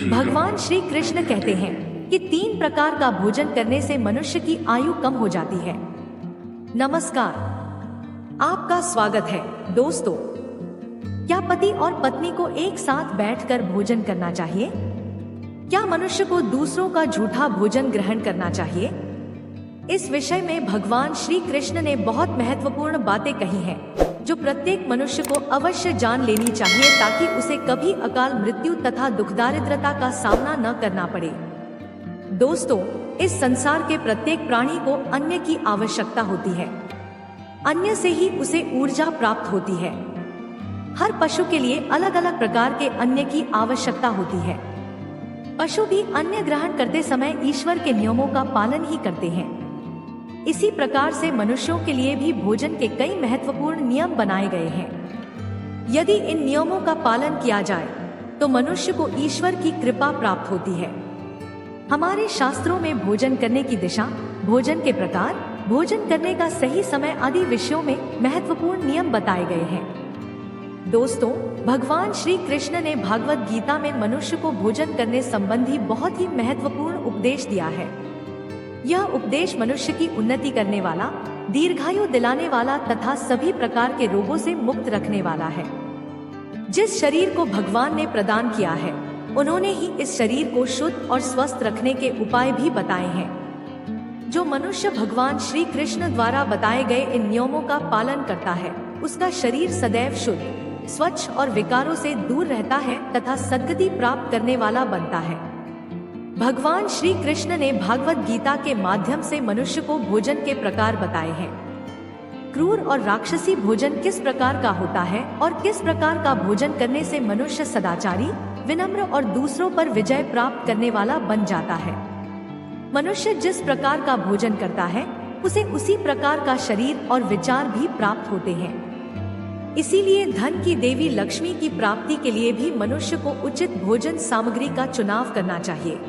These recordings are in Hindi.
भगवान श्री कृष्ण कहते हैं कि 3 प्रकार का भोजन करने से मनुष्य की आयु कम हो जाती है। नमस्कार, आपका स्वागत है दोस्तों। क्या पति और पत्नी को एक साथ बैठकर भोजन करना चाहिए? क्या मनुष्य को दूसरों का झूठा भोजन ग्रहण करना चाहिए? इस विषय में भगवान श्री कृष्ण ने बहुत महत्वपूर्ण बातें कही हैं, जो प्रत्येक मनुष्य को अवश्य जान लेनी चाहिए ताकि उसे कभी अकाल मृत्यु तथा दुखदारिद्रता का सामना न करना पड़े। दोस्तों, इस संसार के प्रत्येक प्राणी को अन्न की आवश्यकता होती है। अन्न से ही उसे ऊर्जा प्राप्त होती है। हर पशु के लिए अलग अलग प्रकार के अन्न की आवश्यकता होती है। पशु भी अन्न ग्रहण करते समय ईश्वर के नियमों का पालन ही करते हैं। इसी प्रकार से मनुष्यों के लिए भी भोजन के कई महत्वपूर्ण नियम बनाए गए हैं। यदि इन नियमों का पालन किया जाए तो मनुष्य को ईश्वर की कृपा प्राप्त होती है। हमारे शास्त्रों में भोजन करने की दिशा, भोजन के प्रकार, भोजन करने का सही समय आदि विषयों में महत्वपूर्ण नियम बताए गए हैं। दोस्तों, भगवान श्री कृष्ण ने भागवत गीता में मनुष्य को भोजन करने संबंधी बहुत ही महत्वपूर्ण उपदेश दिया है। यह उपदेश मनुष्य की उन्नति करने वाला, दीर्घायु दिलाने वाला तथा सभी प्रकार के रोगों से मुक्त रखने वाला है। जिस शरीर को भगवान ने प्रदान किया है, उन्होंने ही इस शरीर को शुद्ध और स्वस्थ रखने के उपाय भी बताए हैं। जो मनुष्य भगवान श्री कृष्ण द्वारा बताए गए इन नियमों का पालन करता है, उसका शरीर सदैव शुद्ध, स्वच्छ और विकारों से दूर रहता है तथा सद्गति प्राप्त करने वाला बनता है। भगवान श्री कृष्ण ने भागवत गीता के माध्यम से मनुष्य को भोजन के प्रकार बताए हैं। क्रूर और राक्षसी भोजन किस प्रकार का होता है और किस प्रकार का भोजन करने से मनुष्य सदाचारी, विनम्र और दूसरों पर विजय प्राप्त करने वाला बन जाता है। मनुष्य जिस प्रकार का भोजन करता है, उसे उसी प्रकार का शरीर और विचार भी प्राप्त होते हैं। इसीलिए धन की देवी लक्ष्मी की प्राप्ति के लिए भी मनुष्य को उचित भोजन सामग्री का चुनाव करना चाहिए।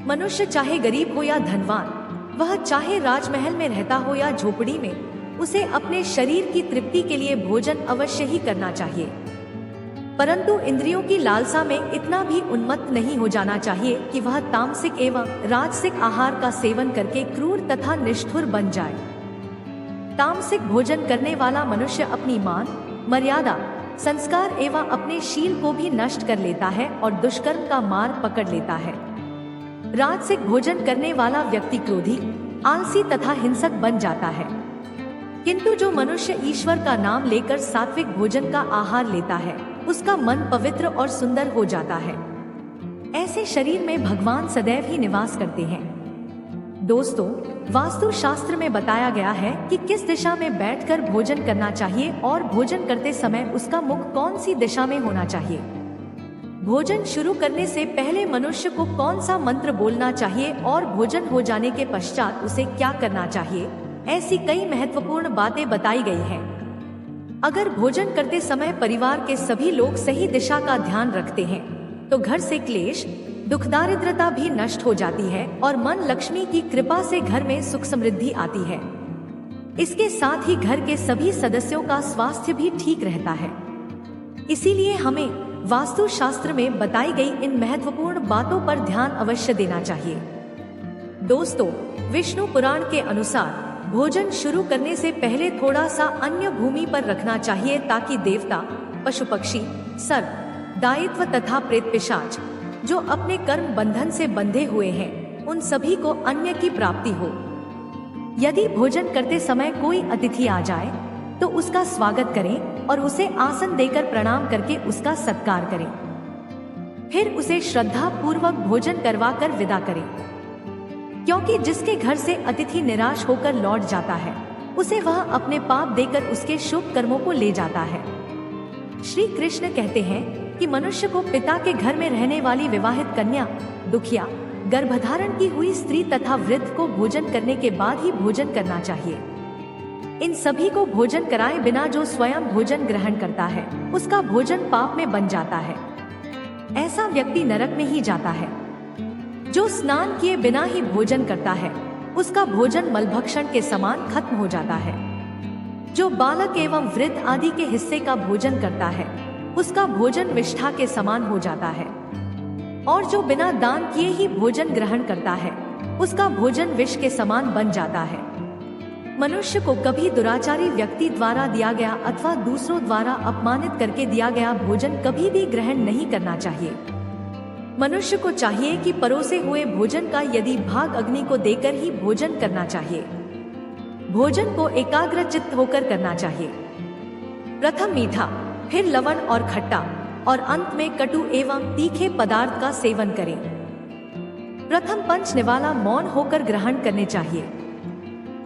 मनुष्य चाहे गरीब हो या धनवान, वह चाहे राजमहल में रहता हो या झोपड़ी में, उसे अपने शरीर की तृप्ति के लिए भोजन अवश्य ही करना चाहिए। परंतु इंद्रियों की लालसा में इतना भी उन्मत्त नहीं हो जाना चाहिए कि वह तामसिक एवं राजसिक आहार का सेवन करके क्रूर तथा निष्ठुर बन जाए। तामसिक भोजन करने वाला मनुष्य अपनी मान, मर्यादा, संस्कार एवं अपने शील को भी नष्ट कर लेता है और दुष्कर्म का मार्ग पकड़ लेता है। राजसिक भोजन करने वाला व्यक्ति क्रोधी, आलसी तथा हिंसक बन जाता है। किंतु जो मनुष्य ईश्वर का नाम लेकर सात्विक भोजन का आहार लेता है, उसका मन पवित्र और सुंदर हो जाता है। ऐसे शरीर में भगवान सदैव ही निवास करते हैं। दोस्तों, वास्तु शास्त्र में बताया गया है कि किस दिशा में बैठकर भोजन करना चाहिए और भोजन करते समय उसका मुख कौन सी दिशा में होना चाहिए। भोजन शुरू करने से पहले मनुष्य को कौन सा मंत्र बोलना चाहिए और भोजन हो जाने के पश्चात उसे क्या करना चाहिए, ऐसी कई महत्वपूर्ण बातें बताई गई हैं। अगर भोजन करते समय परिवार के सभी लोग सही दिशा का ध्यान रखते हैं, तो घर से क्लेश, दुख, दारिद्रता भी नष्ट हो जाती है और मन लक्ष्मी की कृपा से घर में सुख समृद्धि आती है। इसके साथ ही घर के सभी सदस्यों का स्वास्थ्य भी ठीक रहता है। इसीलिए हमें वास्तु शास्त्र में बताई गई इन महत्वपूर्ण बातों पर ध्यान अवश्य देना चाहिए। दोस्तों, विष्णु पुराण के अनुसार भोजन शुरू करने से पहले थोड़ा सा अन्न भूमि पर रखना चाहिए ताकि देवता, पशु पक्षी, सर्प, दायित्व तथा प्रेत पिशाच जो अपने कर्म बंधन से बंधे हुए हैं, उन सभी को अन्न की प्राप्ति हो। यदि भोजन करते समय कोई अतिथि आ जाए तो उसका स्वागत करें और उसे आसन देकर प्रणाम करके उसका सत्कार करें। फिर उसे श्रद्धा पूर्वक भोजन करवाकर विदा करें, क्योंकि जिसके घर से अतिथि निराश होकर लौट जाता है, उसे वह अपने पाप देकर उसके शुभ कर्मों को ले जाता है। श्री कृष्ण कहते हैं कि मनुष्य को पिता के घर में रहने वाली विवाहित कन्या, दुखिया, गर्भधारण की हुई स्त्री तथा वृद्ध को भोजन करने के बाद ही भोजन करना चाहिए। इन सभी को भोजन कराए बिना जो स्वयं भोजन ग्रहण करता है, उसका भोजन पाप में बन जाता है। ऐसा व्यक्ति नरक में ही जाता है। जो स्नान किए बिना ही भोजन करता है, उसका भोजन मलभक्षण के समान खत्म हो जाता है। जो बालक एवं वृद्ध आदि के हिस्से का भोजन करता है, उसका भोजन विष्ठा के समान हो जाता है। और जो बिना दान किए ही भोजन ग्रहण करता है उसका भोजन विष के समान बन जाता है। मनुष्य को कभी दुराचारी व्यक्ति द्वारा दिया गया अथवा दूसरों द्वारा अपमानित करके दिया गया भोजन कभी भी ग्रहण नहीं करना चाहिए। मनुष्य को चाहिए कि परोसे हुए भोजन का यदि भाग अग्नि को देकर ही भोजन करना चाहिए। भोजन को एकाग्रचित्त होकर करना चाहिए। प्रथम मीठा, फिर लवण और खट्टा और अंत में कटु एवं तीखे पदार्थ का सेवन करें। प्रथम पंच निवाला मौन होकर ग्रहण करने चाहिए।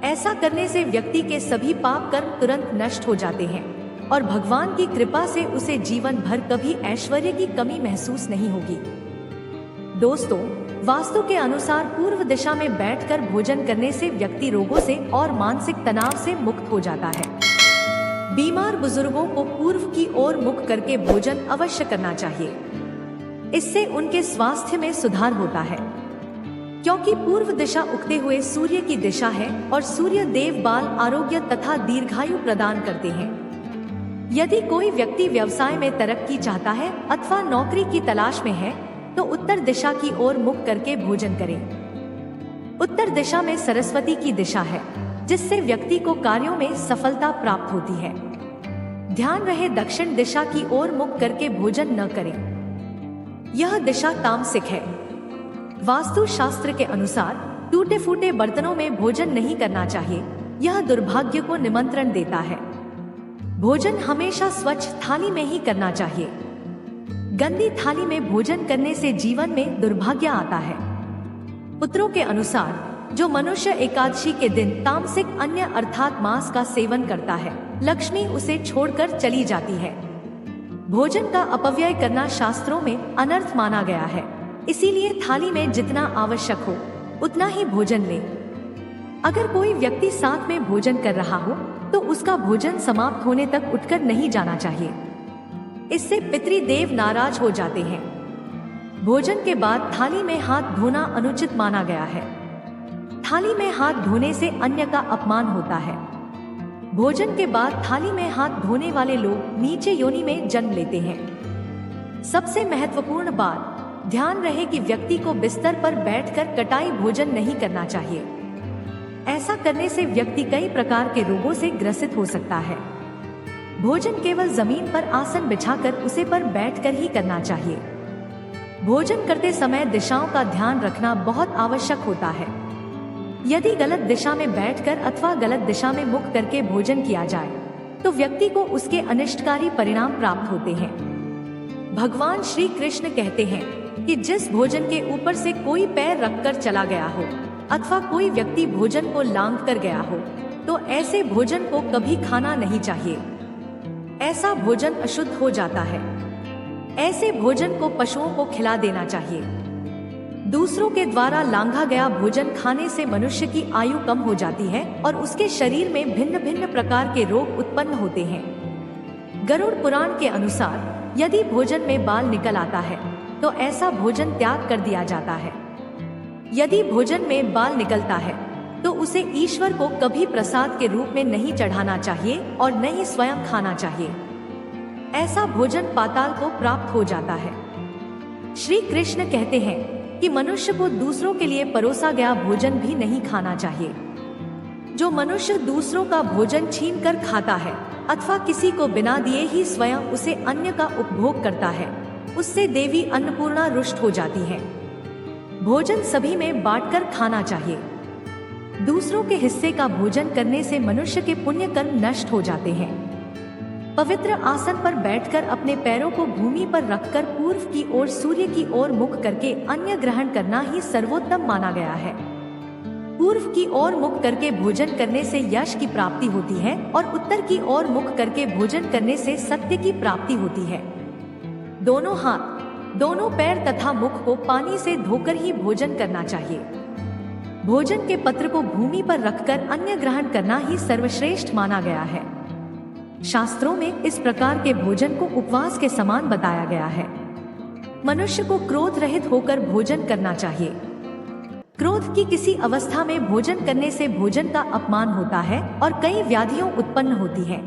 ऐसा करने से व्यक्ति के सभी पाप कर्म तुरंत नष्ट हो जाते हैं और भगवान की कृपा से उसे जीवन भर कभी ऐश्वर्य की कमी महसूस नहीं होगी। दोस्तों, वास्तु के अनुसार पूर्व दिशा में बैठकर भोजन करने से व्यक्ति रोगों से और मानसिक तनाव से मुक्त हो जाता है। बीमार बुजुर्गों को पूर्व की ओर मुख करके भोजन अवश्य करना चाहिए। इससे उनके स्वास्थ्य में सुधार होता है, क्योंकि पूर्व दिशा उगते हुए सूर्य की दिशा है और सूर्य देव बाल आरोग्य तथा दीर्घायु प्रदान करते हैं। यदि कोई व्यक्ति व्यवसाय में तरक्की चाहता है अथवा नौकरी की तलाश में है तो उत्तर दिशा की ओर मुख करके भोजन करें। उत्तर दिशा में सरस्वती की दिशा है, जिससे व्यक्ति को कार्यों में सफलता प्राप्त होती है। ध्यान रहे दक्षिण दिशा की ओर मुख करके भोजन न करें। यह दिशा तामसिक है। वास्तु शास्त्र के अनुसार टूटे फूटे बर्तनों में भोजन नहीं करना चाहिए। यह दुर्भाग्य को निमंत्रण देता है। भोजन हमेशा स्वच्छ थाली में ही करना चाहिए। गंदी थाली में भोजन करने से जीवन में दुर्भाग्य आता है। पुत्रों के अनुसार जो मनुष्य एकादशी के दिन तामसिक अन्न अर्थात मांस का सेवन करता है, लक्ष्मी उसे छोड़कर चली जाती है। भोजन का अपव्यय करना शास्त्रों में अनर्थ माना गया है। इसीलिए थाली में जितना आवश्यक हो उतना ही भोजन ले। अगर कोई व्यक्ति साथ में भोजन कर रहा हो तो उसका भोजन समाप्त होने तक उठकर नहीं जाना चाहिए। इससे पितृदेव नाराज हो जाते हैं। भोजन के बाद थाली में हाथ धोना अनुचित माना गया है। थाली में हाथ धोने से अन्य का अपमान होता है। भोजन के बाद थाली में हाथ धोने वाले लोग नीचे योनि में जन्म लेते हैं। सबसे महत्वपूर्ण बात, ध्यान रहे कि व्यक्ति को बिस्तर पर बैठकर कटाई भोजन नहीं करना चाहिए। ऐसा करने से व्यक्ति कई प्रकार के रोगों से ग्रसित हो सकता है। भोजन केवल जमीन पर आसन बिछाकर उसे पर बैठकर ही करना चाहिए। भोजन करते समय दिशाओं का ध्यान रखना बहुत आवश्यक होता है। यदि गलत दिशा में बैठकर अथवा गलत दिशा में मुख करके भोजन किया जाए तो व्यक्ति को उसके अनिष्टकारी परिणाम प्राप्त होते हैं। भगवान श्री कृष्ण कहते हैं कि जिस भोजन के ऊपर से कोई पैर रखकर चला गया हो अथवा कोई व्यक्ति भोजन को लांघ कर गया हो तो ऐसे भोजन को कभी खाना नहीं चाहिए। ऐसा भोजन अशुद्ध हो जाता है। ऐसे भोजन को पशुओं को खिला देना चाहिए। दूसरों के द्वारा लांघा गया भोजन खाने से मनुष्य की आयु कम हो जाती है और उसके शरीर में भिन्न भिन्न प्रकार के रोग उत्पन्न होते हैं। गरुड़ पुराण के अनुसार यदि भोजन में बाल निकल आता है तो ऐसा भोजन त्याग कर दिया जाता है। यदि भोजन में बाल निकलता है तो उसे ईश्वर को कभी प्रसाद के रूप में नहीं चढ़ाना चाहिए और न ही स्वयं खाना चाहिए। ऐसा भोजन पाताल को प्राप्त हो जाता है। श्री कृष्ण कहते हैं कि मनुष्य को दूसरों के लिए परोसा गया भोजन भी नहीं खाना चाहिए। जो मनुष्य दूसरों का भोजन छीन कर खाता है अथवा किसी को बिना दिए ही स्वयं उसे अन्य का उपभोग करता है, उससे देवी अन्नपूर्णा रुष्ट हो जाती है। भोजन सभी में बांटकर खाना चाहिए। दूसरों के हिस्से का भोजन करने से मनुष्य के पुण्य कर्म नष्ट हो जाते हैं। पवित्र आसन पर बैठकर अपने पैरों को भूमि पर रखकर पूर्व की ओर सूर्य की ओर मुख करके अन्न ग्रहण करना ही सर्वोत्तम माना गया है। पूर्व की ओर मुख करके भोजन करने से यश की प्राप्ति होती है और उत्तर की ओर मुख करके भोजन करने से सत्य की प्राप्ति होती है। दोनों हाथ, दोनों पैर तथा मुख को पानी से धोकर ही भोजन करना चाहिए। भोजन के पत्र को भूमि पर रखकर अन्न ग्रहण करना ही सर्वश्रेष्ठ माना गया है। शास्त्रों में इस प्रकार के भोजन को उपवास के समान बताया गया है। मनुष्य को क्रोध रहित होकर भोजन करना चाहिए। क्रोध की किसी अवस्था में भोजन करने से भोजन का अपमान होता है और कई व्याधियां उत्पन्न होती हैं।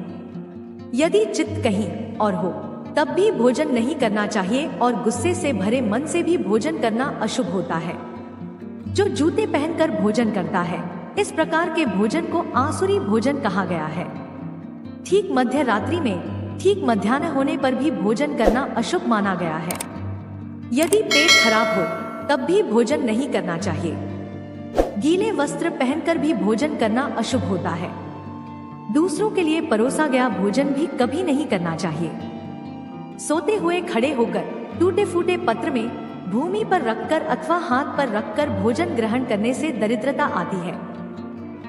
यदि चित्त कहीं और हो तब भी भोजन नहीं करना चाहिए और गुस्से से भरे मन से भी भोजन करना अशुभ होता है। जो जूते पहनकर भोजन करता है, इस प्रकार के भोजन को आसुरी भोजन कहा गया है। ठीक मध्य रात्रि में, ठीक मध्याह्न होने पर भी भोजन करना अशुभ माना गया है। यदि पेट खराब हो तब भी भोजन नहीं करना चाहिए। गीले वस्त्र पहनकर भी भोजन करना अशुभ होता है। दूसरों के लिए परोसा गया भोजन भी कभी नहीं करना चाहिए। सोते हुए खड़े होकर टूटे फूटे पत्र में भूमि पर रखकर अथवा हाथ पर रखकर भोजन ग्रहण करने से दरिद्रता आती है।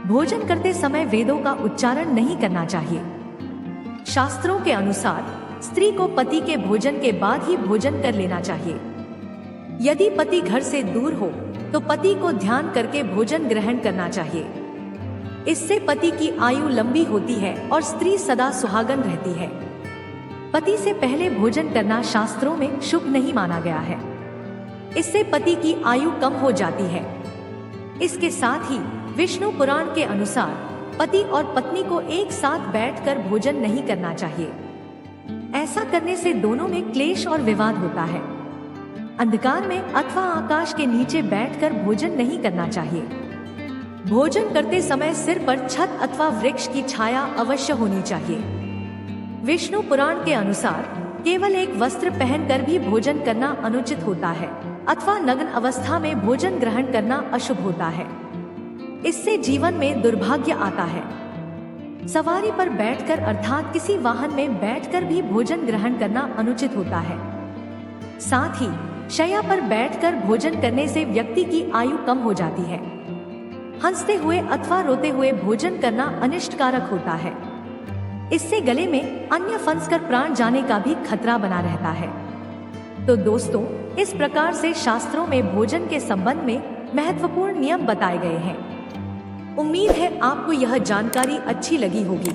भोजन करते समय वेदों का उच्चारण नहीं करना चाहिए। शास्त्रों के अनुसार स्त्री को पति के भोजन के बाद ही भोजन कर लेना चाहिए। यदि पति घर से दूर हो तो पति को ध्यान करके भोजन ग्रहण करना चाहिए। इससे पति की आयु लंबी होती है और स्त्री सदा सुहागन रहती है। पति से पहले भोजन करना शास्त्रों में शुभ नहीं माना गया है। इससे पति की आयु कम हो जाती है। इसके साथ ही विष्णु पुराण के अनुसार पति और पत्नी को एक साथ बैठकर भोजन नहीं करना चाहिए। ऐसा करने से दोनों में क्लेश और विवाद होता है। अंधकार में अथवा आकाश के नीचे बैठकर भोजन नहीं करना चाहिए। भोजन करते समय सिर पर छत अथवा वृक्ष की छाया अवश्य होनी चाहिए। विष्णु पुराण के अनुसार केवल एक वस्त्र पहनकर भी भोजन करना अनुचित होता है अथवा नग्न अवस्था में भोजन ग्रहण करना अशुभ होता है। इससे जीवन में दुर्भाग्य आता है। सवारी पर बैठकर अर्थात किसी वाहन में बैठकर भी भोजन ग्रहण करना अनुचित होता है। साथ ही शैया पर बैठकर भोजन करने से व्यक्ति की आयु कम हो जाती है। हंसते हुए अथवा रोते हुए भोजन करना अनिष्टकारक होता है। इससे गले में अन्य फंसकर प्राण जाने का भी खतरा बना रहता है। तो दोस्तों, इस प्रकार से शास्त्रों में भोजन के संबंध में महत्वपूर्ण नियम बताए गए हैं। उम्मीद है आपको यह जानकारी अच्छी लगी होगी।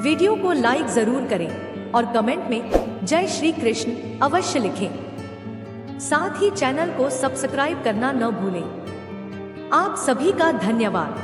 वीडियो को लाइक जरूर करें और कमेंट में जय श्री कृष्ण अवश्य लिखें। साथ ही चैनल को सब्सक्राइब करना न भूलें। आप सभी का धन्यवाद।